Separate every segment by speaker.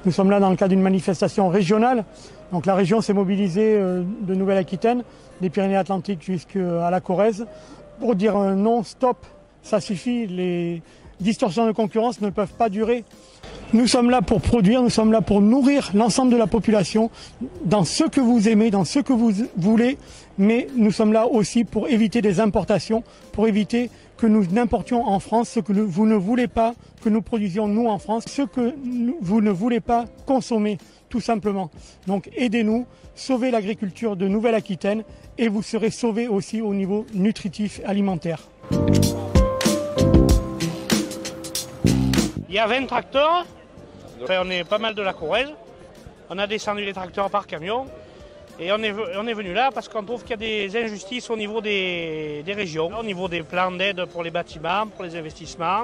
Speaker 1: Nous sommes là dans le cadre d'une manifestation régionale. Donc la région s'est mobilisée de Nouvelle-Aquitaine, des Pyrénées-Atlantiques jusqu'à la Corrèze, pour dire non, stop, ça suffit, les distorsions de concurrence ne peuvent pas durer. Nous sommes là pour produire, nous sommes là pour nourrir l'ensemble de la population dans ce que vous aimez, dans ce que vous voulez, mais nous sommes là aussi pour éviter des importations, pour éviter que nous n'importions en France ce que vous ne voulez pas que nous produisions nous en France, ce que vous ne voulez pas consommer tout simplement. Donc aidez-nous, sauvez l'agriculture de Nouvelle-Aquitaine et vous serez sauvés aussi au niveau nutritif alimentaire.
Speaker 2: Il y a 20 tracteurs, enfin, on est pas mal de la Corrèze, on a descendu les tracteurs par camion et on est venu là parce qu'on trouve qu'il y a des injustices au niveau des régions, au niveau des plans d'aide pour les bâtiments, pour les investissements.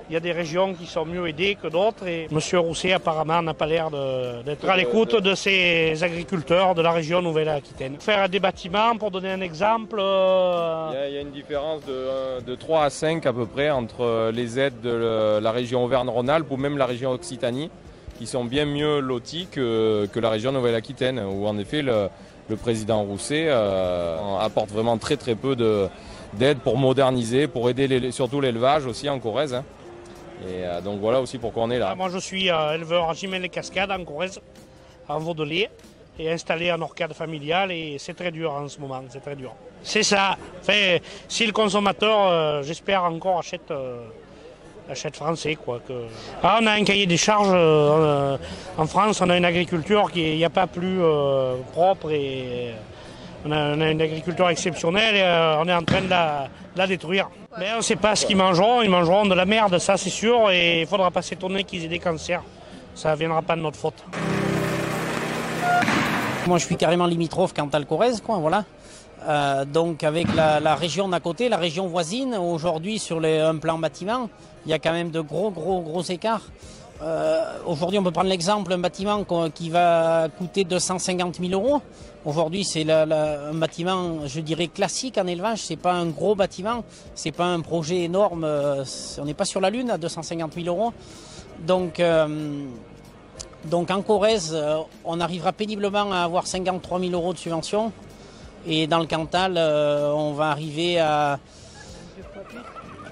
Speaker 2: Il y a des régions qui sont mieux aidées que d'autres et M. Rousset apparemment n'a pas l'air d'être à l'écoute de ces agriculteurs de la région Nouvelle-Aquitaine. Faire des bâtiments, pour donner un exemple...
Speaker 3: Il y a une différence de 3 à 5 à peu près entre les aides de la région Auvergne-Rhône-Alpes ou même la région Occitanie qui sont bien mieux lotis que la région Nouvelle-Aquitaine où en effet le président Rousset apporte vraiment très peu d'aide pour moderniser, pour aider surtout l'élevage aussi en Corrèze. Hein. Et donc voilà aussi pourquoi on est là.
Speaker 2: Moi je suis éleveur à Gimel-les-Cascades en Corrèze, en Vaudelet, et installé en orcade familiale et c'est très dur en ce moment, c'est très dur. C'est ça, enfin, si le consommateur, j'espère encore, achète français. Quoi, Ah, on a un cahier des charges, en France on a une agriculture qui n'y a pas plus propre et on a une agriculture exceptionnelle et on est en train de la détruire. Mais on ne sait pas ce qu'ils mangeront de la merde, ça c'est sûr, et il ne faudra pas s'étonner qu'ils aient des cancers. Ça ne viendra pas de notre faute.
Speaker 4: Moi je suis carrément limitrophe Cantal-Corrèze, quoi, voilà. Donc avec la région d'à côté, la région voisine, aujourd'hui sur un plan bâtiment, il y a quand même de gros écarts. Aujourd'hui on peut prendre l'exemple d'un bâtiment qui va coûter 250 000 €. Aujourd'hui c'est un bâtiment, je dirais, classique en élevage, c'est pas un gros bâtiment, c'est pas un projet énorme, on n'est pas sur la lune à 250 000 €. Donc en Corrèze, on arrivera péniblement à avoir 53 000 € de subvention. Et dans le Cantal, on va arriver à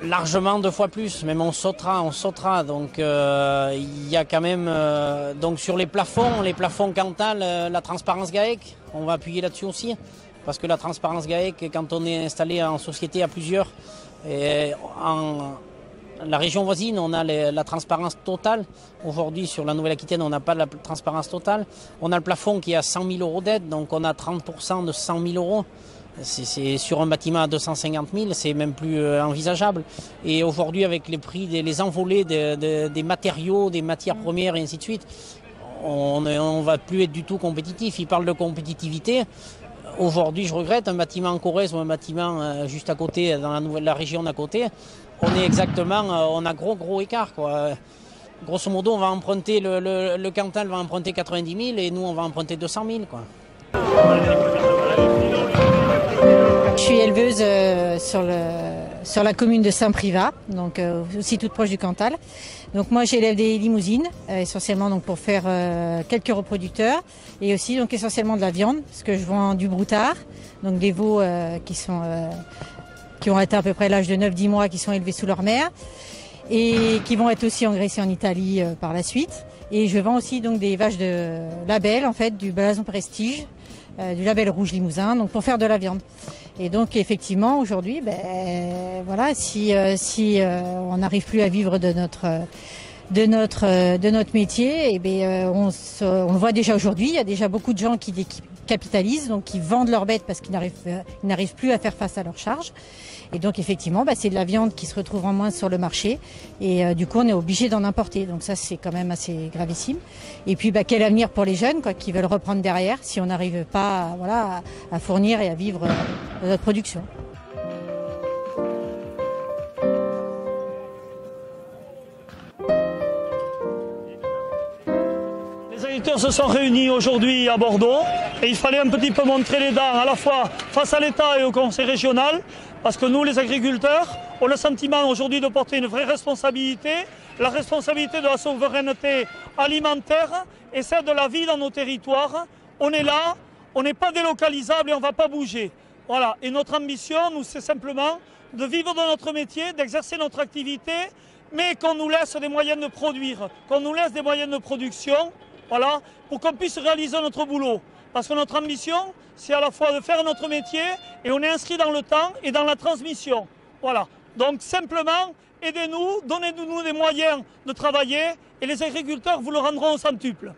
Speaker 4: largement 2 fois plus, même on sautera. Donc il y a quand même, donc sur les plafonds Cantal, la transparence GAEC, on va appuyer là-dessus aussi. Parce que la transparence GAEC, quand on est installé en société à plusieurs, la région voisine, on a la transparence totale. Aujourd'hui, sur la Nouvelle-Aquitaine, on n'a pas la transparence totale. On a le plafond qui est à 100 000 € d'aide, donc on a 30% de 100 000 €. C'est sur un bâtiment à 250 000, c'est même plus envisageable. Et aujourd'hui, avec les prix, les envolées des matériaux, des matières premières et ainsi de suite, on ne va plus être du tout compétitif. Il parle de compétitivité. Aujourd'hui, je regrette, un bâtiment en Corrèze ou un bâtiment juste à côté, dans la région d'à côté, on a gros écart, quoi. Grosso modo, on va emprunter, le Cantal va emprunter 90 000 et nous, on va emprunter 200 000, quoi.
Speaker 5: Je suis éleveuse sur la commune de Saint-Privat, donc aussi toute proche du Cantal. Donc moi j'élève des limousines, essentiellement donc pour faire quelques reproducteurs et aussi donc essentiellement de la viande, parce que je vends du broutard, donc des veaux qui ont atteint à peu près l'âge de 9-10 mois, qui sont élevés sous leur mère et qui vont être aussi engraissés en Italie par la suite. Et je vends aussi donc des vaches de label, en fait, du blason prestige, du label rouge limousin, donc pour faire de la viande. Et donc effectivement aujourd'hui, voilà, si on n'arrive plus à vivre de notre métier, on le voit déjà aujourd'hui. Il y a déjà beaucoup de gens qui capitalisent, donc qui vendent leurs bêtes parce qu'ils n'arrivent plus à faire face à leurs charges. Et donc effectivement, c'est de la viande qui se retrouve en moins sur le marché. Et du coup, on est obligé d'en importer. Donc ça, c'est quand même assez gravissime. Et puis, quel avenir pour les jeunes qui veulent reprendre derrière si on n'arrive pas à fournir et à vivre de notre production.
Speaker 1: Les agriculteurs se sont réunis aujourd'hui à Bordeaux et il fallait un petit peu montrer les dents à la fois face à l'État et au Conseil régional
Speaker 6: parce que nous, les agriculteurs, on a le sentiment aujourd'hui de porter une vraie responsabilité, la responsabilité de la souveraineté alimentaire et celle de la vie dans nos territoires. On est là, on n'est pas délocalisable et on ne va pas bouger. Voilà. Et notre ambition, nous, c'est simplement de vivre de notre métier, d'exercer notre activité, mais qu'on nous laisse des moyens de produire, qu'on nous laisse des moyens de production, voilà, pour qu'on puisse réaliser notre boulot. Parce que notre ambition, c'est à la fois de faire notre métier et on est inscrit dans le temps et dans la transmission. Voilà. Donc simplement, aidez-nous, donnez-nous des moyens de travailler et les agriculteurs vous le rendront au centuple.